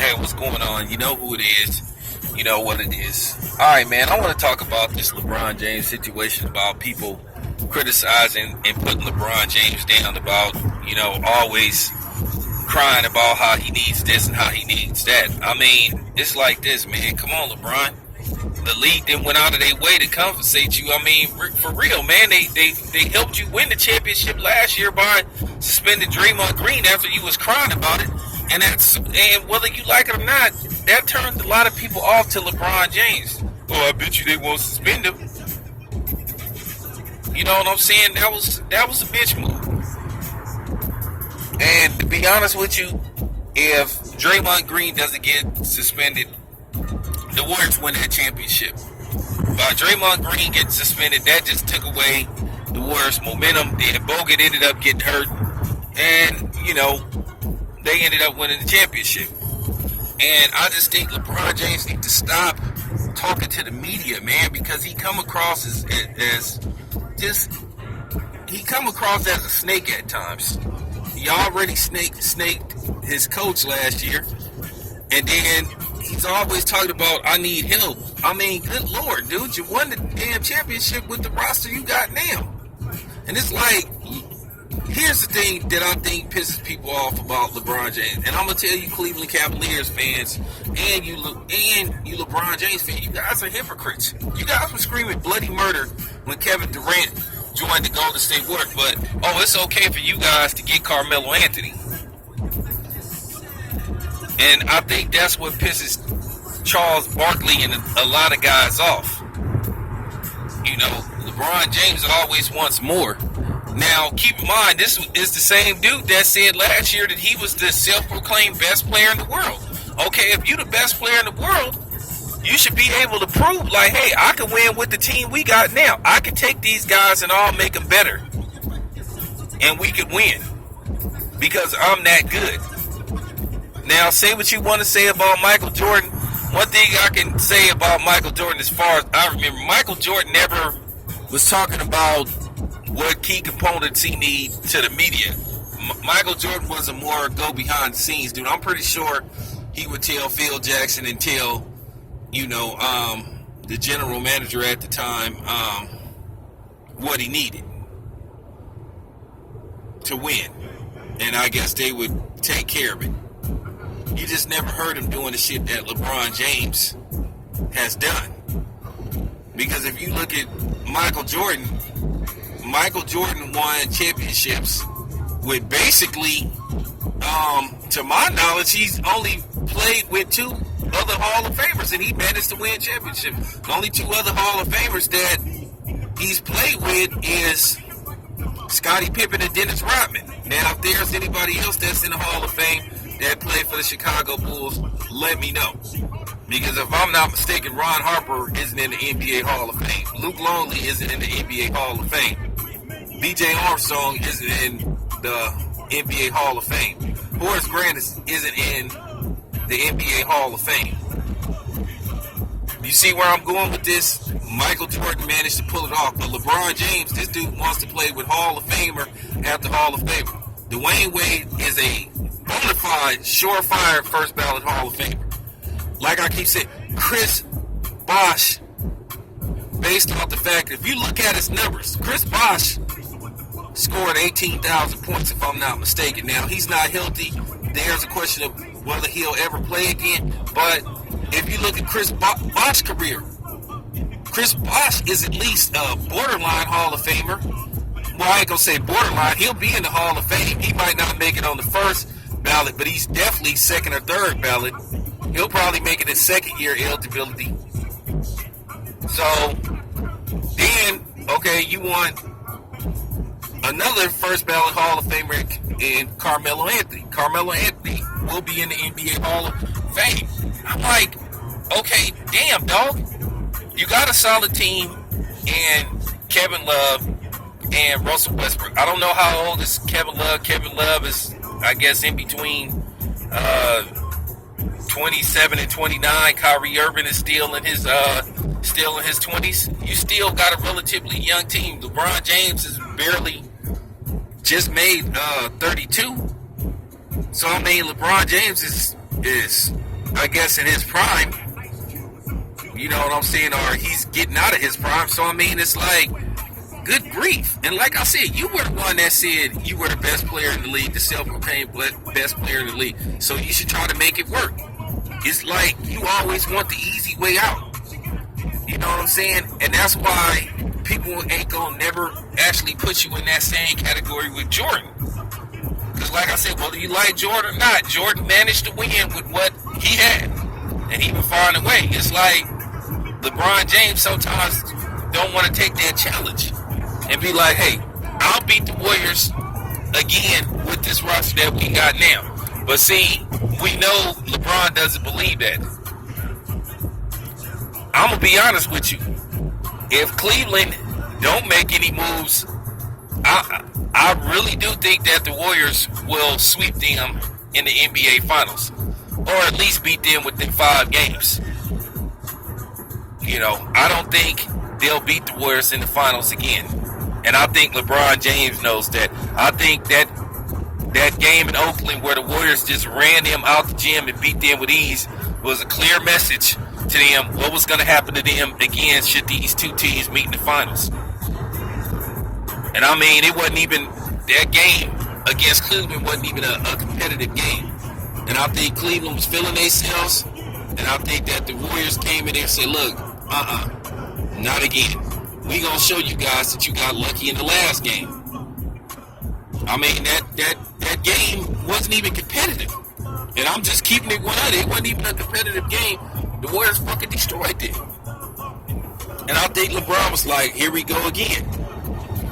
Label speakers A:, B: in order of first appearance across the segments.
A: Hey, what's going on? You know who it is. You know what it is. Alright, man, I want to talk about this LeBron James situation, about people criticizing and putting LeBron James down, about, always crying about how he needs this and how he needs that. I mean, it's like this, man. Come on, LeBron. The league then went out of their way to compensate you. I mean, for real, man. They helped you win the championship last year by suspending Draymond Green after you was crying about it. And whether you like it or not, that turned a lot of people off to LeBron James. Oh, I bet you they won't suspend him. You know what I'm saying? That was a bitch move. And to be honest with you, if Draymond Green doesn't get suspended, the Warriors win that championship. By Draymond Green getting suspended, that just took away the Warriors' momentum. Then Bogut ended up getting hurt, and they ended up winning the championship. And I just think LeBron James needs to stop talking to the media, man, because he come across as a snake at times. He already snaked his coach last year, and then he's always talking about, I need help. I mean, good Lord, dude, you won the damn championship with the roster you got now. And it's like, here's the thing that I think pisses people off about LeBron James. And I'm going to tell you, Cleveland Cavaliers fans, and you LeBron James fans, you guys are hypocrites. You guys were screaming bloody murder when Kevin Durant joined the Golden State Warriors, but, it's okay for you guys to get Carmelo Anthony. And I think that's what pisses Charles Barkley and a lot of guys off. LeBron James always wants more. Now, keep in mind, this is the same dude that said last year that he was the self-proclaimed best player in the world. Okay, if you're the best player in the world, you should be able to prove, like, hey, I can win with the team we got now. I can take these guys and I'll make them better. And we could win. Because I'm that good. Now, say what you want to say about Michael Jordan. One thing I can say about Michael Jordan, as far as I remember, Michael Jordan never was talking about what key components he need to the media. Michael Jordan was a more go behind the scenes dude. I'm pretty sure he would tell Phil Jackson and tell, the general manager at the time, what he needed to win. And I guess they would take care of it. You just never heard him doing the shit that LeBron James has done. Because if you look at Michael Jordan won championships with basically, to my knowledge, he's only played with two other Hall of Famers, and he managed to win championships. The only two other Hall of Famers that he's played with is Scottie Pippen and Dennis Rodman. Now, if there's anybody else that's in the Hall of Fame that played for the Chicago Bulls, let me know. Because if I'm not mistaken, Ron Harper isn't in the NBA Hall of Fame. Luke Longley isn't in the NBA Hall of Fame. B.J. Armstrong isn't in the NBA Hall of Fame. Horace Grant isn't in the NBA Hall of Fame. You see where I'm going with this? Michael Jordan managed to pull it off, but LeBron James, this dude wants to play with Hall of Famer after Hall of Famer. Dwayne Wade is a bona fide, surefire first ballot Hall of Famer. Like I keep saying, Chris Bosh, based off the fact, if you look at his numbers, Chris Bosh scored 18,000 points, if I'm not mistaken. Now, he's not healthy. There's a question of whether he'll ever play again. But if you look at Chris Bosh's career, Chris Bosh is at least a borderline Hall of Famer. Well, I ain't going to say borderline. He'll be in the Hall of Fame. He might not make it on the first ballot, but he's definitely second or third ballot. He'll probably make it his second year eligibility. So, then, okay, you want another first ballot Hall of Famer in Carmelo Anthony. Carmelo Anthony will be in the NBA Hall of Fame. I'm like, okay, damn, dog. You got a solid team and Kevin Love and Russell Westbrook. I don't know how old is Kevin Love. Kevin Love is, I guess, in between 27 and 29. Kyrie Irving is still in his 20s. You still got a relatively young team. LeBron James is barely just made 32. So I mean, LeBron James is I guess, in his prime. You know what I'm saying? Or he's getting out of his prime. So, I mean, it's like, good grief. And like I said, you were the one that said you were the best player in the league, the self-proclaimed best player in the league. So you should try to make it work. It's like you always want the easy way out. You know what I'm saying? And that's why people ain't gonna never actually put you in that same category with Jordan. Because like I said, whether you like Jordan or not, Jordan managed to win with what he had. And he would find a way. It's like LeBron James sometimes don't want to take that challenge and be like, hey, I'll beat the Warriors again with this roster that we got now. But see, we know LeBron doesn't believe that. I'm going to be honest with you. If Cleveland don't make any moves, I really do think that the Warriors will sweep them in the NBA Finals. Or at least beat them within 5 games. You know, I don't think they'll beat the Warriors in the Finals again. And I think LeBron James knows that. I think that game in Oakland where the Warriors just ran them out the gym and beat them with ease was a clear message to them what was going to happen to them again should these two teams meet in the Finals. And I mean, it wasn't even, that game against Cleveland wasn't even a competitive game. And I think Cleveland was feeling themselves. And I think that the Warriors came in there and said, look, not again. We gonna show you guys that you got lucky in the last game. I mean, that game wasn't even competitive. And I'm just keeping it 100. It wasn't even a competitive game. The Warriors fucking destroyed it. And I think LeBron was like, here we go again.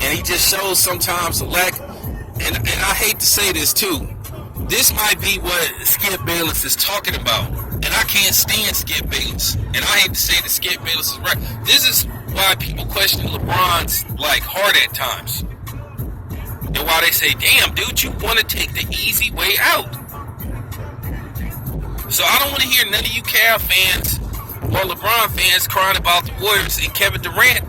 A: And he just shows sometimes a lack. And I hate to say this too. This might be what Skip Bayless is talking about. And I can't stand Skip Bayless. And I hate to say that Skip Bayless is right. This is why people question LeBron's like heart at times. And why they say, damn, dude, you want to take the easy way out. So I don't want to hear none of you Cavs fans or LeBron fans crying about the Warriors and Kevin Durant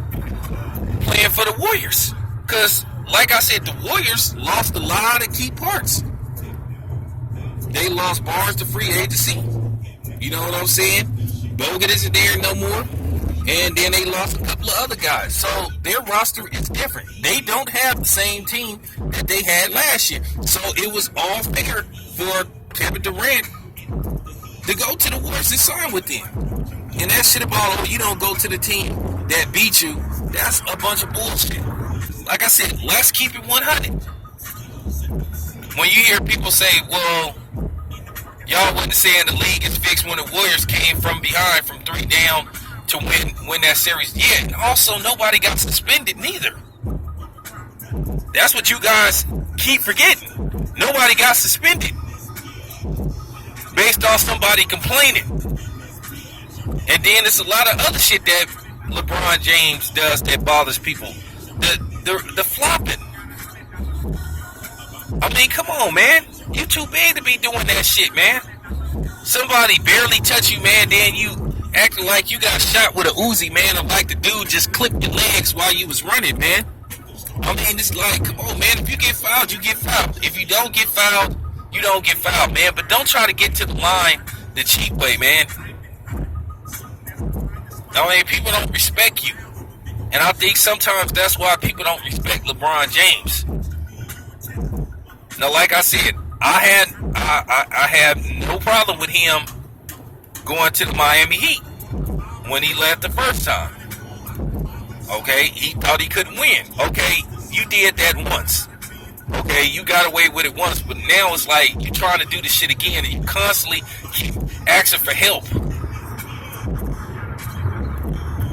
A: playing for the Warriors. Because, like I said, the Warriors lost a lot of key parts. They lost Barnes to free agency. You know what I'm saying? Bogut isn't there no more. And then they lost a couple of other guys. So their roster is different. They don't have the same team that they had last year. So it was all fair for Kevin Durant to go to the Warriors and sign with them. And that shit about, oh, you don't go to the team that beat you, that's a bunch of bullshit. Like I said, let's keep it 100. When you hear people say, well, y'all wasn't saying the league is fixed when the Warriors came from behind from 3 down to win that series. Yeah, and also nobody got suspended neither. That's what you guys keep forgetting. Nobody got suspended based off somebody complaining. And then there's a lot of other shit that LeBron James does that bothers people. The flopping. I mean, come on, man. You too big to be doing that shit, man. Somebody barely touch you, man, then you acting like you got shot with a Uzi, man, or like the dude just clipped your legs while you was running, man. I mean, it's like, come on, man. If you get fouled, you get fouled. If you don't get fouled, you don't get fouled, man. But don't try to get to the line the cheap way, man. I mean, people don't respect you. And I think sometimes that's why people don't respect LeBron James. Now, like I said, I had no problem with him going to the Miami Heat when he left the first time. Okay, he thought he couldn't win. Okay, you did that once. Okay, you got away with it once, but now it's like you're trying to do this shit again and you constantly keep asking for help.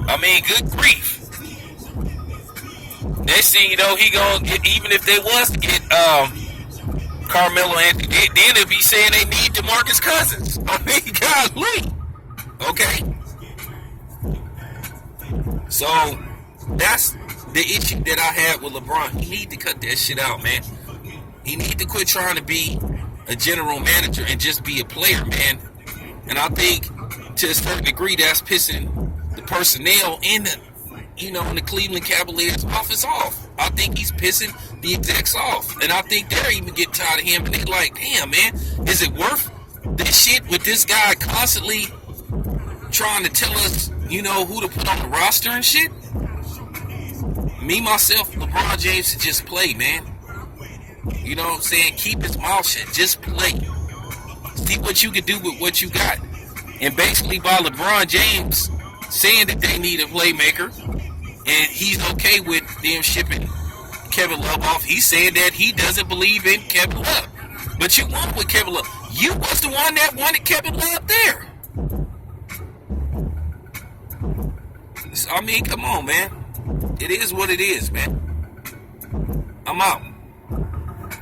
A: I mean, good grief. Next thing you know, he gonna get, even if they was to get Carmelo Anthony, then they'll be saying they need DeMarcus Cousins. I mean, golly. Okay. So that's the issue that I had with LeBron. He need to cut that shit out, man. He need to quit trying to be a general manager and just be a player, man. And I think to a certain degree that's pissing the personnel in the, in the Cleveland Cavaliers office off. I think he's pissing the execs off. And I think they're even getting tired of him. And they're like, damn, man, is it worth this shit with this guy constantly trying to tell us, who to put on the roster and shit. Me, myself, LeBron James should just play, man. You know what I'm saying? Keep his mouth shut. Just play. See what you can do with what you got. And basically, by LeBron James saying that they need a playmaker, and he's okay with them shipping Kevin Love off, he's saying that he doesn't believe in Kevin Love. But you won with Kevin Love. You was the one that wanted Kevin Love there. I mean, come on, man. It is what it is, man. I'm out.